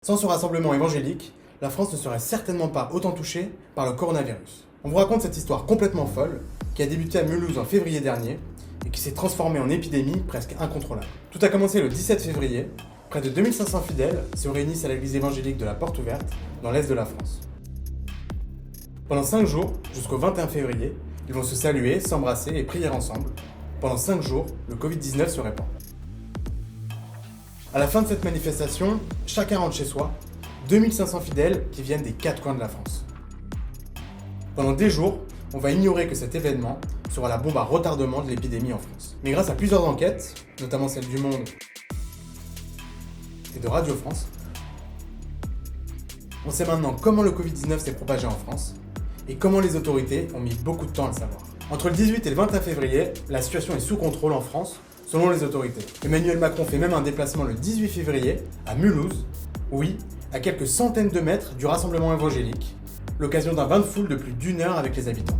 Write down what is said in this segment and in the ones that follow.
Sans ce rassemblement évangélique, la France ne serait certainement pas autant touchée par le coronavirus. On vous raconte cette histoire complètement folle qui a débuté à Mulhouse en février dernier et qui s'est transformée en épidémie presque incontrôlable. Tout a commencé le 17 février. Près de 2500 fidèles se réunissent à l'église évangélique de la Porte Ouverte dans l'est de la France. Pendant 5 jours, jusqu'au 21 février, ils vont se saluer, s'embrasser et prier ensemble. Pendant 5 jours, le Covid-19 se répand. À la fin de cette manifestation, chacun rentre chez soi, 2500 fidèles qui viennent des 4 coins de la France. Pendant des jours, on va ignorer que cet événement sera la bombe à retardement de l'épidémie en France. Mais grâce à plusieurs enquêtes, notamment celle du Monde et de Radio France, on sait maintenant comment le Covid-19 s'est propagé en France et comment les autorités ont mis beaucoup de temps à le savoir. Entre le 18 et le 21 février, la situation est sous contrôle en France, selon les autorités. Emmanuel Macron fait même un déplacement le 18 février à Mulhouse, oui, à quelques centaines de mètres du rassemblement évangélique, l'occasion d'un bain de foule de plus d'1 heure avec les habitants.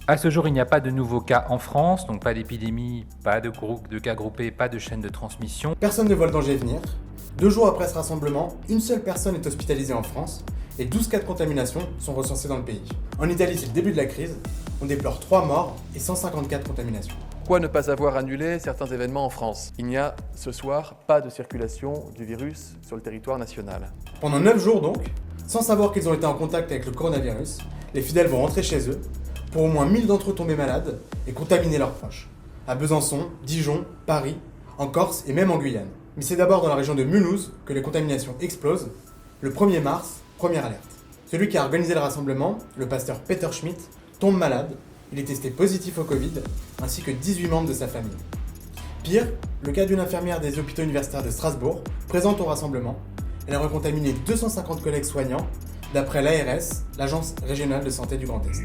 À ce jour, il n'y a pas de nouveaux cas en France, donc pas d'épidémie, pas de cas groupés, pas de chaîne de transmission. Personne ne voit le danger venir. 2 jours après ce rassemblement, une seule personne est hospitalisée en France et 12 cas de contamination sont recensés dans le pays. En Italie, c'est le début de la crise. On déplore 3 morts et 154 contaminations. Pourquoi ne pas avoir annulé certains événements en France? Il n'y a ce soir pas de circulation du virus sur le territoire national. Pendant 9 jours donc, sans savoir qu'ils ont été en contact avec le coronavirus, les fidèles vont rentrer chez eux, pour au moins 1000 d'entre eux tomber malades et contaminer leurs proches. À Besançon, Dijon, Paris, en Corse et même en Guyane. Mais c'est d'abord dans la région de Mulhouse que les contaminations explosent. Le 1er mars, première alerte. Celui qui a organisé le rassemblement, le pasteur Peter Schmidt, tombe malade. Il est testé positif au Covid, ainsi que 18 membres de sa famille. Pire, le cas d'une infirmière des hôpitaux universitaires de Strasbourg, présente au rassemblement, elle a recontaminé 250 collègues soignants, d'après l'ARS, l'Agence régionale de santé du Grand Est.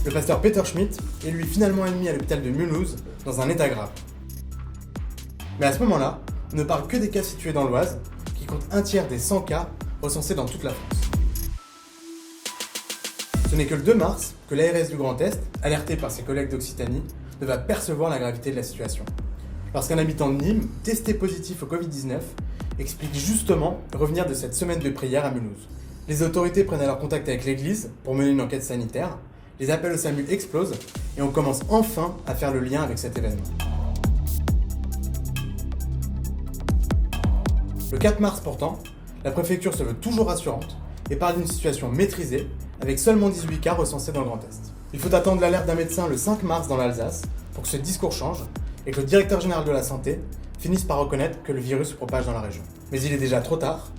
Le pasteur Peter Schmidt est lui finalement admis à l'hôpital de Mulhouse dans un état grave. Mais à ce moment-là, on ne parle que des cas situés dans l'Oise, qui compte un tiers des 100 cas recensés dans toute la France. Ce n'est que le 2 mars que l'ARS du Grand Est, alerté par ses collègues d'Occitanie, ne va percevoir la gravité de la situation. Lorsqu'un habitant de Nîmes, testé positif au Covid-19, explique justement revenir de cette semaine de prière à Mulhouse. Les autorités prennent alors contact avec l'église pour mener une enquête sanitaire, les appels au SAMU explosent et on commence enfin à faire le lien avec cet événement. Le 4 mars pourtant, la préfecture se veut toujours rassurante et parle d'une situation maîtrisée avec seulement 18 cas recensés dans le Grand Est. Il faut attendre l'alerte d'un médecin le 5 mars dans l'Alsace pour que ce discours change et que le directeur général de la santé finisse par reconnaître que le virus se propage dans la région. Mais il est déjà trop tard.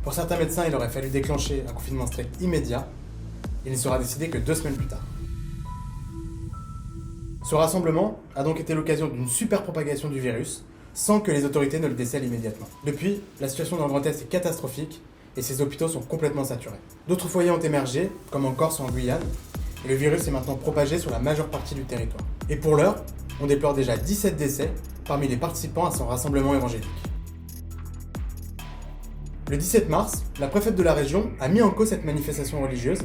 Pour certains médecins, il aurait fallu déclencher un confinement strict immédiat. Il ne sera décidé que 2 semaines plus tard. Ce rassemblement a donc été l'occasion d'une super propagation du virus, sans que les autorités ne le décèlent immédiatement. Depuis, la situation dans le Grand Est est catastrophique et ces hôpitaux sont complètement saturés. D'autres foyers ont émergé, comme en Corse ou en Guyane, et le virus est maintenant propagé sur la majeure partie du territoire. Et pour l'heure, on déplore déjà 17 décès parmi les participants à son rassemblement évangélique. Le 17 mars, la préfète de la région a mis en cause cette manifestation religieuse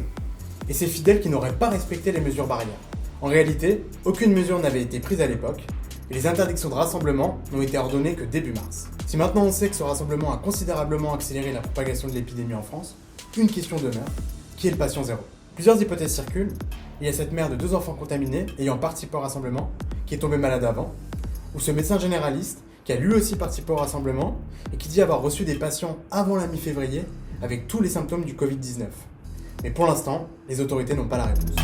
et ses fidèles qui n'auraient pas respecté les mesures barrières. En réalité, aucune mesure n'avait été prise à l'époque et les interdictions de rassemblement n'ont été ordonnées que début mars. Si maintenant on sait que ce rassemblement a considérablement accéléré la propagation de l'épidémie en France, une question demeure, qui est le patient zéro? Plusieurs hypothèses circulent. Il y a cette mère de 2 enfants contaminés ayant participé au rassemblement, qui est tombée malade avant, ou ce médecin généraliste qui a lui aussi participé au rassemblement et qui dit avoir reçu des patients avant la mi-février avec tous les symptômes du Covid-19. Mais pour l'instant, les autorités n'ont pas la réponse.